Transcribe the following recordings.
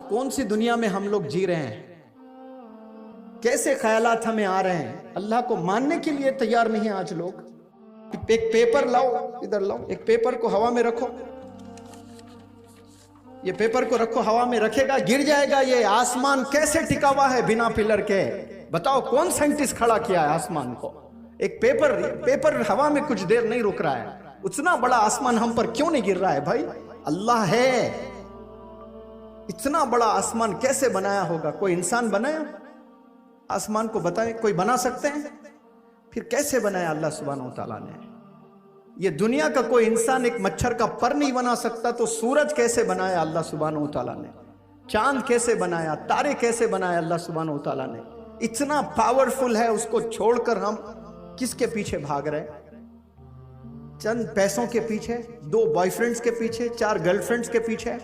کون سی دنیا میں ہم لوگ جی رہے ہیں؟ کیسے خیالات ہمیں آ رہے ہیں؟ اللہ کو ماننے کے لیے تیار نہیں ہیں آج لوگ۔ ایک پیپر لاؤ، ادھر لاؤ، ایک پیپر کو ہوا میں رکھو، یہ پیپر کو رکھو، ہوا میں رکھے گا گر جائے گا۔ یہ آسمان کیسے ٹکا ہوا ہے بنا پلر کے؟ بتاؤ کون سائنٹسٹ کھڑا کیا ہے آسمان کو؟ ایک پیپر ہوا میں کچھ دیر نہیں رک رہا ہے۔ اتنا بڑا آسمان ہم پر کیوں نہیں گر رہا ہے بھائی؟ اللہ ہے۔ اتنا بڑا آسمان کیسے بنایا ہوگا؟ کوئی انسان بنایا آسمان کو؟ بتائیں کوئی بنا سکتے ہیں؟ پھر کیسے بنایا اللہ سبحانہ و تعالیٰ نے؟ یہ دنیا کا کوئی انسان ایک مچھر کا پر نہیں بنا سکتا، تو سورج کیسے بنایا اللہ سبحانہ و تعالیٰ نے؟ چاند کیسے بنایا؟ تارے کیسے بنایا اللہ سبحانہ و تعالیٰ نے؟ اتنا پاورفل ہے، اس کو چھوڑ کر ہم کس کے پیچھے بھاگ رہے؟ چند پیسوں کے پیچھے، 2 بوائے فرینڈز کے پیچھے، 4 گرل فرینڈز کے پیچھے۔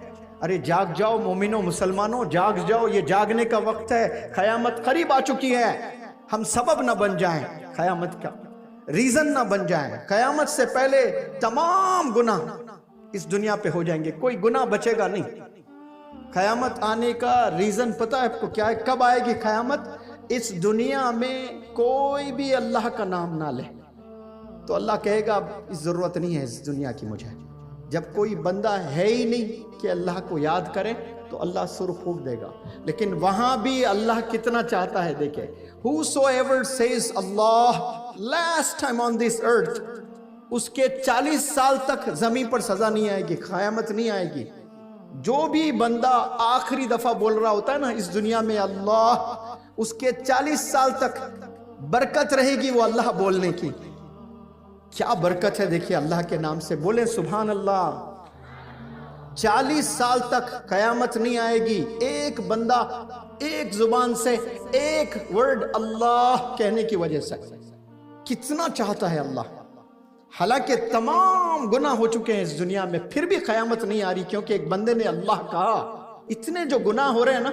ارے جاگ جاؤ مومنوں مسلمانوں، جاگ جاؤ، یہ جاگنے کا وقت ہے۔ قیامت قریب آ چکی ہے۔ ہم سبب نہ بن جائیں قیامت کا، ریزن نہ بن جائیں۔ قیامت سے پہلے تمام گناہ اس دنیا پہ ہو جائیں گے، کوئی گناہ بچے گا نہیں۔ قیامت آنے کا ریزن پتہ ہے آپ کو کیا ہے؟ کب آئے گی قیامت؟ اس دنیا میں کوئی بھی اللہ کا نام نہ لے تو اللہ کہے گا اب اس ضرورت نہیں ہے اس دنیا کی مجھے۔ جب کوئی بندہ ہے ہی نہیں کہ اللہ کو یاد کرے تو اللہ سر پھونک دے گا۔ لیکن وہاں بھی اللہ کتنا چاہتا ہے، دیکھیں whosoever says Allah last time on this earth، اس کے 40 سال تک زمین پر سزا نہیں آئے گی، قیامت نہیں آئے گی۔ جو بھی بندہ آخری دفعہ بول رہا ہوتا ہے نا اس دنیا میں اللہ، اس کے 40 سال تک برکت رہے گی وہ اللہ بولنے کی۔ کیا برکت ہے دیکھیے اللہ کے نام سے، بولیں سبحان اللہ۔ 40 سال تک قیامت نہیں آئے گی، ایک بندہ ایک زبان سے ایک ورڈ اللہ کہنے کی وجہ سے۔ کتنا چاہتا ہے اللہ، حالانکہ تمام گناہ ہو چکے ہیں اس دنیا میں، پھر بھی قیامت نہیں آ رہی کیونکہ ایک بندے نے اللہ کہا۔ اتنے جو گناہ ہو رہے ہیں نا،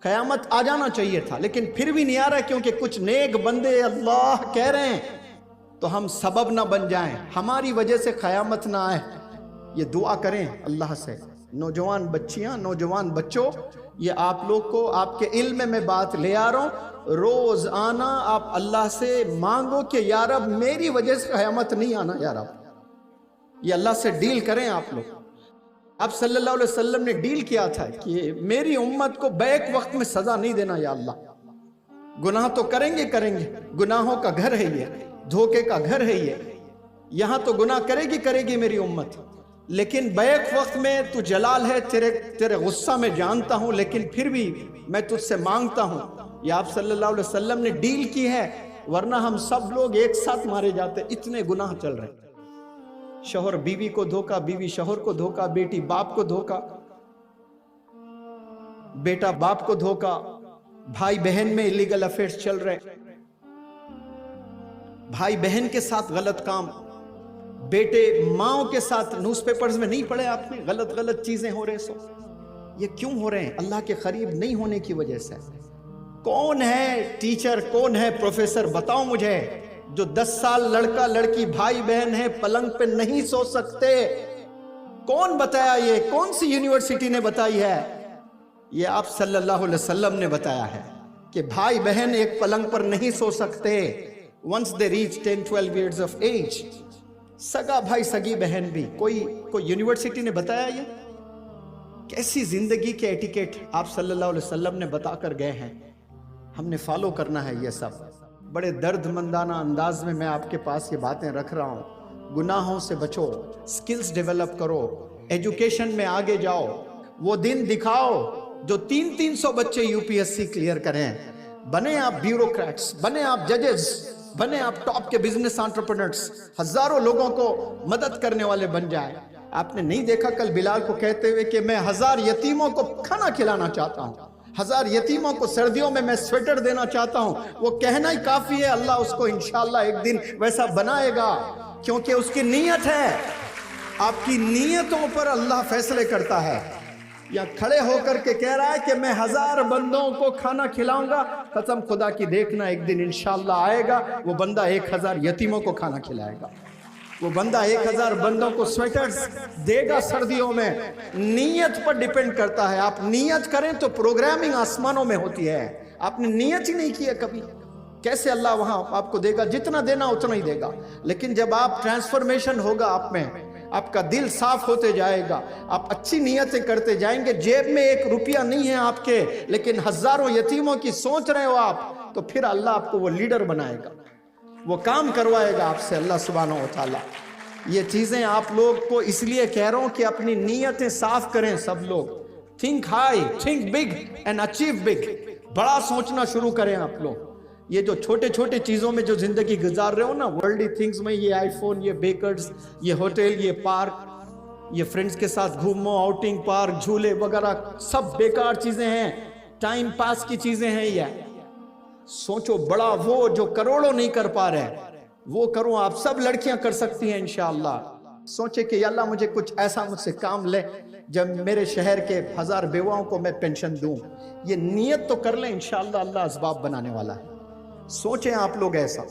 قیامت آ جانا چاہیے تھا لیکن پھر بھی نہیں آ رہا ہے کیونکہ کچھ نیک بندے اللہ کہہ رہے ہیں۔ تو ہم سبب نہ بن جائیں، ہماری وجہ سے قیامت نہ آئے، یہ دعا کریں اللہ سے۔ نوجوان بچیاں، نوجوان بچوں، یہ آپ لوگ کو آپ کے علم میں بات لے آ رہا ہوں، روز آنا آپ اللہ سے مانگو کہ یا رب میری وجہ سے قیامت نہیں آنا یا رب۔ یہ اللہ سے ڈیل کریں آپ لوگ۔ آپ صلی اللہ علیہ وسلم نے ڈیل کیا تھا کہ میری امت کو بیک وقت میں سزا نہیں دینا یا اللہ۔ گناہ تو کریں گے، گناہوں کا گھر ہے یہ، دھوکے کا گھر ہے یہ، یہاں تو گناہ کرے گی میری امت، لیکن بیک وقت میں تو جلال ہے، تیرے غصہ میں جانتا ہوں، لیکن پھر بھی میں تجھ سے مانگتا ہوں۔ یہ آپ صلی اللہ علیہ وسلم نے ڈیل کی ہے، ورنہ ہم سب لوگ ایک ساتھ مارے جاتے، اتنے گناہ چل رہے ہیں۔ شوہر بیوی کو دھوکا، بیوی شوہر کو دھوکا، بیٹی باپ کو دھوکا، بیٹا باپ کو دھوکا، بھائی بہن میں الیگل افیئرز چل رہے، بھائی بہن کے ساتھ غلط کام، بیٹے ماں کے ساتھ، نیوز پیپرز میں نہیں پڑھے آپ نے غلط چیزیں ہو رہے؟ سو یہ کیوں ہو رہے ہیں؟ اللہ کے قریب نہیں ہونے کی وجہ سے۔ کون ہے ٹیچر، کون ہے پروفیسر؟ بتاؤ مجھے، جو 10 سال لڑکا لڑکی بھائی بہن ہے پلنگ پہ نہیں سو سکتے؟ کون بتایا؟ یہ کون سی یونیورسٹی نے بتائی ہے؟ یہ آپ صلی اللہ علیہ وسلم نے بتایا ہے کہ بھائی بہن ایک پلنگ پر نہیں سو سکتے once they reach 10-12 years of age۔ سگا بھائی سگی بہن بھی، کوئی یونیورسٹی نے بتایا؟ یہ کیسی زندگی کے ایٹیکیٹ آپ صلی اللہ علیہ وسلم نے بتا کر گئے ہیں، ہم نے فالو کرنا ہے یہ سب۔ بڑے درد مندانہ انداز میں آپ کے پاس یہ باتیں رکھ رہا ہوں۔ گناہوں سے بچو، سکلز ڈیولپ کرو، ایجوکیشن میں آگے جاؤ، وہ دن دکھاؤ جو 300 بچے UPSC کلیئر کریں، بنے آپ بیوروکریٹس، بنے آپ ججز، بنے آپ ٹاپ کے بزنس انٹرپرینرز، ہزاروں لوگوں کو مدد کرنے والے بن جائیں۔ آپ نے نہیں دیکھا کل بلال کو کہتے ہوئے کہ میں 1000 یتیموں کو کھانا کھلانا چاہتا ہوں، 1000 یتیموں کو سردیوں میں سویٹر دینا چاہتا ہوں؟ وہ کہنا ہی کافی ہے، اللہ اس کو انشاءاللہ ایک دن ویسا بنائے گا، کیونکہ اس کی نیت ہے۔ آپ کی نیتوں پر اللہ فیصلے کرتا ہے۔ یا کھڑے ہو کر کے کہہ رہا ہے کہ میں 1000 بندوں کو کھانا کھلاؤں گا، قسم خدا کی دیکھنا ایک دن انشاءاللہ آئے گا وہ بندہ 1000 یتیموں کو کھانا کھلائے گا۔ وہ بندہ 1000 بندوں کو سویٹرز دے گا سردیوں میں، نیت پر ڈیپینڈ کرتا ہے. آپ نیت کریں تو پروگرامنگ آسمانوں میں ہوتی ہے. آپ نے نیت ہی نہیں کی ہے کبھی، کیسے اللہ وہاں آپ کو دے گا؟ جتنا دینا اتنا ہی دے گا. لیکن جب آپ ٹرانسفارمیشن ہوگا آپ میں، آپ کا دل صاف ہوتے جائے گا، آپ اچھی نیتیں کرتے جائیں گے، جیب میں 1 روپیہ نہیں ہے آپ کے لیکن ہزاروں یتیموں کی سوچ رہے ہو آپ، تو پھر اللہ آپ کو وہ لیڈر بنائے گا، وہ کام کروائے گا آپ سے اللہ سبحانہ و تعالیٰ. یہ چیزیں آپ لوگ کو اس لیے کہہ رہا ہوں کہ اپنی نیتیں صاف کریں. سب لوگ think high, think big and achieve big. بڑا سوچنا شروع کریں آپ لوگ. یہ جو چھوٹے چھوٹے چیزوں میں جو زندگی گزار رہے ہو نا، ورلڈی تھنگز میں، یہ آئی فون، یہ بیکرز، یہ ہوٹل، یہ پارک، یہ فرینڈز کے ساتھ گھومو، آؤٹنگ، پارک، جھولے وغیرہ، سب بیکار چیزیں ہیں، ٹائم پاس کی چیزیں ہیں. یہ سوچو بڑا، وہ جو کروڑوں نہیں کر پا رہے وہ کرو. آپ سب لڑکیاں کر سکتی ہیں انشاءاللہ. سوچے کہ یا اللہ مجھے کچھ ایسا مجھ سے کام لے جب میرے شہر کے 1000 بیواؤں کو میں پینشن دوں. یہ نیت تو کر لیں، انشاءاللہ اللہ اسباب بنانے والا ہے. سوچیں آپ لوگ ایسا.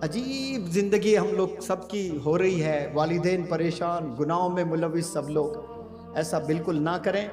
عجیب زندگی ہم لوگ سب کی ہو رہی ہے، والدین پریشان، گناہوں میں ملوث سب لوگ. ایسا بالکل نہ کریں.